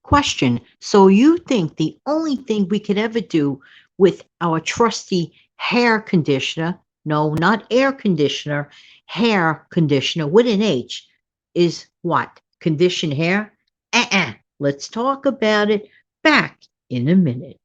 Question. So you think the only thing we could ever do with our trusty hair conditioner, no, not air conditioner, hair conditioner with an H, is what? Condition hair? Let's talk about it back in a minute.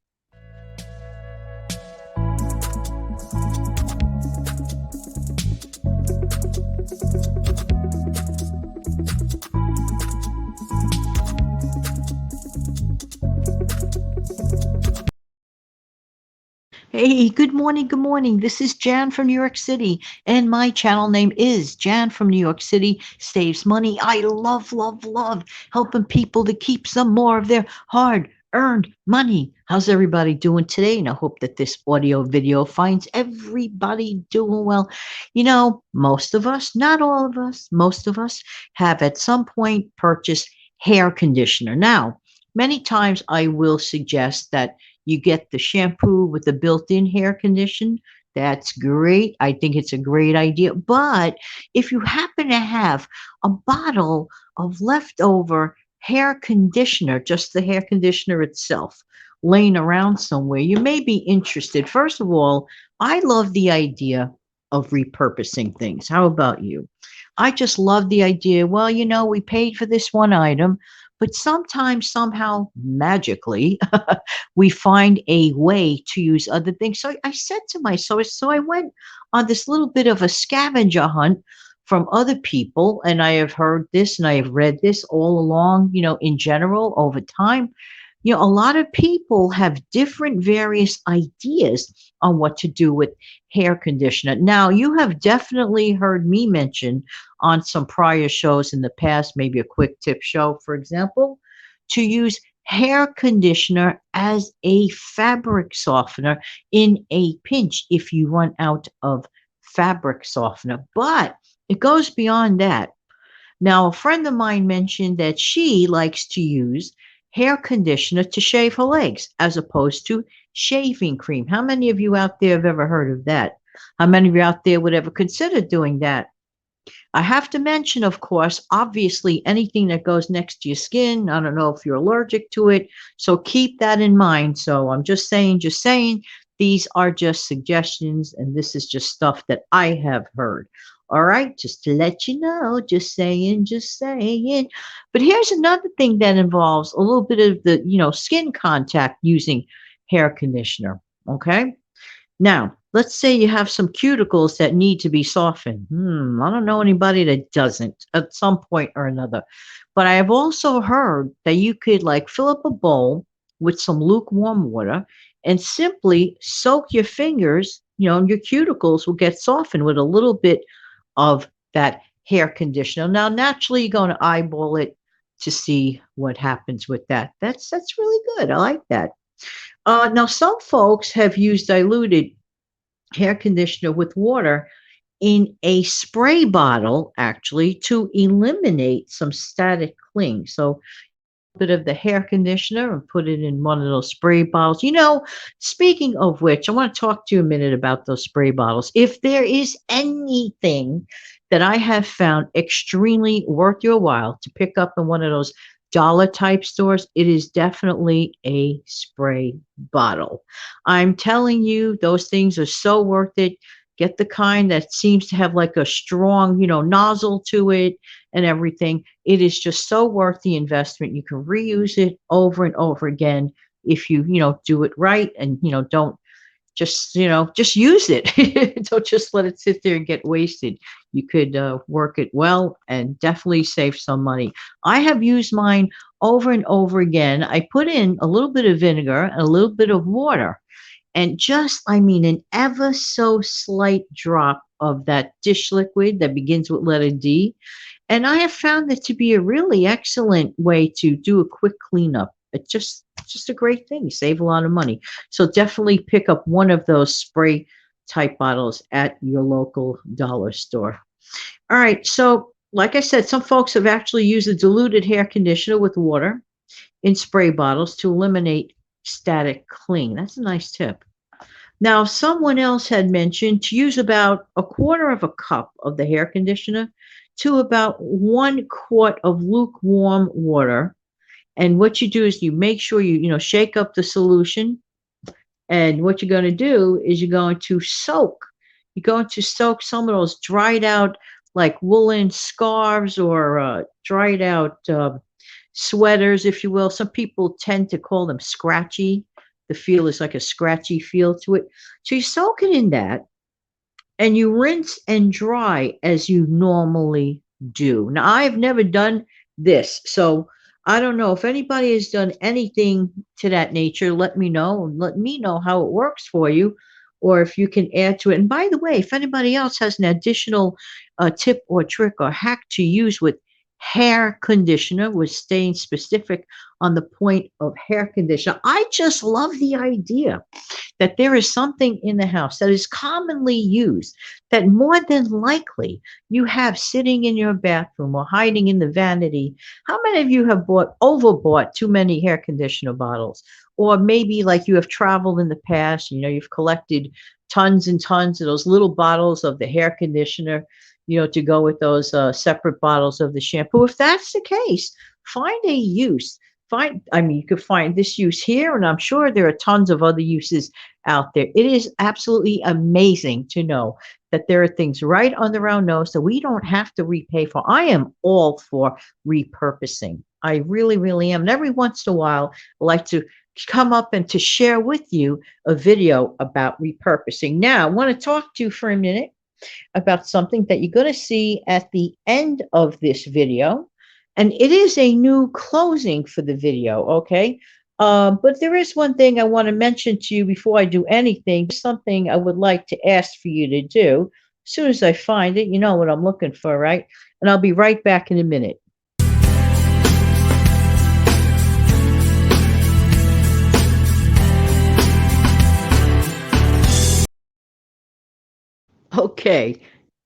Hey, good morning, good morning. This is Jan from New York City, and my channel name is Jan from New York City Saves Money. I love, love, love helping people to keep some more of their hard earned money. How's everybody doing today? And I hope that this audio video finds everybody doing well. Most of us, not all of us, most of us have at some point purchased hair conditioner. Now, many times I will suggest that you get the shampoo with the built-in hair condition. That's great. I think it's a great idea. But if you happen to have a bottle of leftover hair conditioner, just the hair conditioner itself, laying around somewhere, you may be interested. First of all, I love the idea of repurposing things. How about you? I just love the idea. Well, we paid for this one item, but sometimes, somehow, magically, we find a way to use other things. So I said to myself, so I went on this little bit of a scavenger hunt from other people, and I have heard this and I have read this all along, in general over time. A lot of people have different various ideas on what to do with hair conditioner. Now, you have definitely heard me mention on some prior shows in the past, maybe a quick tip show, for example, to use hair conditioner as a fabric softener in a pinch if you run out of fabric softener. But it goes beyond that. Now, a friend of mine mentioned that she likes to use hair conditioner to shave her legs as opposed to shaving cream. How many of you out there have ever heard of that? How many of you out there would ever consider doing that? I have to mention, of course, obviously anything that goes next to your skin. I don't know if you're allergic to it. So keep that in mind. So I'm just saying, these are just suggestions, and this is just stuff that I have heard. All right, just to let you know, just saying, just saying. But here's another thing that involves a little bit of the, skin contact using hair conditioner. Okay. Now, let's say you have some cuticles that need to be softened. I don't know anybody that doesn't at some point or another. But I have also heard that you could like fill up a bowl with some lukewarm water and simply soak your fingers, and your cuticles will get softened with a little bit of that hair conditioner. Now, naturally, you're going to eyeball it to see what happens with that. That's really good. I like that. Now, some folks have used diluted hair conditioner with water in a spray bottle, actually, to eliminate some static cling. So, a bit of the hair conditioner and put it in one of those spray bottles. Speaking of which, I want to talk to you a minute about those spray bottles. If there is anything that I have found extremely worth your while to pick up in one of those dollar type stores, it is definitely a spray bottle. I'm telling you, those things are so worth it. Get the kind that seems to have like a strong, nozzle to it and everything. It is just so worth the investment. You can reuse it over and over again if you, do it right and, don't just use it. Don't just let it sit there and get wasted. You could work it well and definitely save some money. I have used mine over and over again. I put in a little bit of vinegar and a little bit of water and just, I mean, an ever so slight drop of that dish liquid that begins with letter D. And I have found it to be a really excellent way to do a quick cleanup. It's just a great thing. You save a lot of money. So definitely pick up one of those spray type bottles at your local dollar store. All right. So, like I said, some folks have actually used a diluted hair conditioner with water in spray bottles to eliminate static cling. That's a nice tip. Now, someone else had mentioned to use about a quarter of a cup of the hair conditioner to about 1 quart of lukewarm water And what you do is you make sure you shake up the solution. And what you're going to do is you're going to soak some of those dried out, like woolen scarves or dried out sweaters, if you will. Some people tend to call them scratchy. The feel is like a scratchy feel to it. So you soak it in that and you rinse and dry as you normally do. Now, I've never done this, so I don't know if anybody has done anything to that nature. Let me know and let me know how it works for you, or if you can add to it. And by the way, if anybody else has an additional tip or trick or hack to use with hair conditioner, with staying specific on the point of hair conditioner, I just love the idea that there is something in the house that is commonly used that more than likely you have sitting in your bathroom or hiding in the vanity. How many of you have overbought too many hair conditioner bottles? Or maybe like you have traveled in the past, you've collected tons and tons of those little bottles of the hair conditioner, to go with those separate bottles of the shampoo. If that's the case, find a use. You could find this use here, and I'm sure there are tons of other uses out there. It is absolutely amazing to know that there are things right under our nose that we don't have to repay for. I am all for repurposing. I really, really am. And every once in a while, I like to come up and to share with you a video about repurposing. Now, I want to talk to you for a minute about something that you're going to see at the end of this video. And it is a new closing for the video, okay? But there is one thing I want to mention to you before I do anything, something I would like to ask for you to do. As soon as I find it, you know what I'm looking for, right? And I'll be right back in a minute. Okay.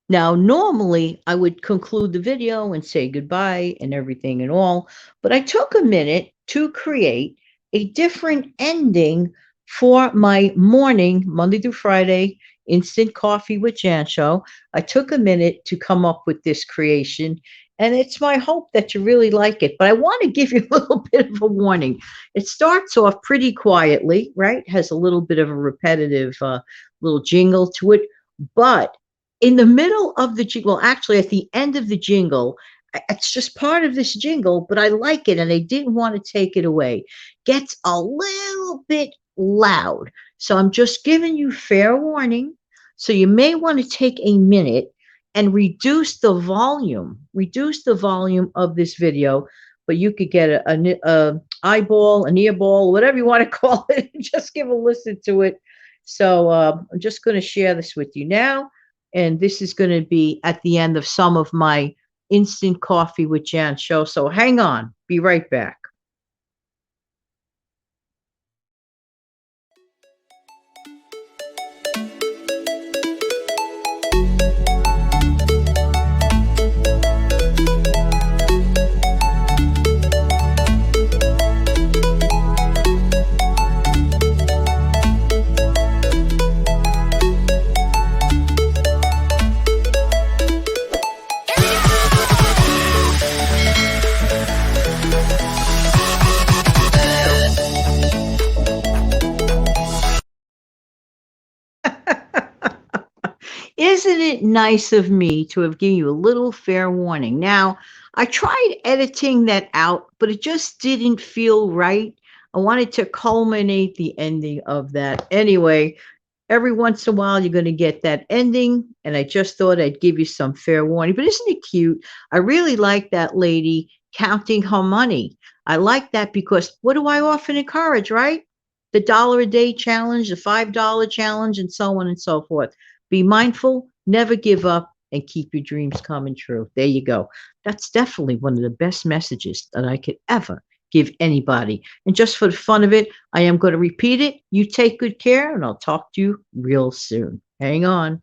Now, normally I would conclude the video and say goodbye and everything and all, but I took a minute to create a different ending for my morning, Monday through Friday, instant coffee with Jan show. I took a minute to come up with this creation, and it's my hope that you really like it. But I want to give you a little bit of a warning. It starts off pretty quietly, right? Has a little bit of a repetitive little jingle to it, but in the middle of the jingle, well, actually at the end of the jingle, it's just part of this jingle, but I like it and I didn't want to take it away. Gets a little bit loud. So I'm just giving you fair warning. So you may want to take a minute and reduce the volume of this video, but you could get a eyeball, an earball, whatever you want to call it, and just give a listen to it. So I'm just going to share this with you now. And this is going to be at the end of some of my instant coffee with Jan show. So hang on. Be right back. Isn't it nice of me to have given you a little fair warning? Now, I tried editing that out, but it just didn't feel right. I wanted to culminate the ending of that. Anyway, every once in a while, you're going to get that ending, and I just thought I'd give you some fair warning. But isn't it cute? I really like that lady counting her money. I like that because what do I often encourage, right? The dollar a day challenge, the $5 challenge, and so on and so forth. Be mindful, never give up, and keep your dreams coming true. There you go. That's definitely one of the best messages that I could ever give anybody. And just for the fun of it, I am going to repeat it. You take good care, and I'll talk to you real soon. Hang on.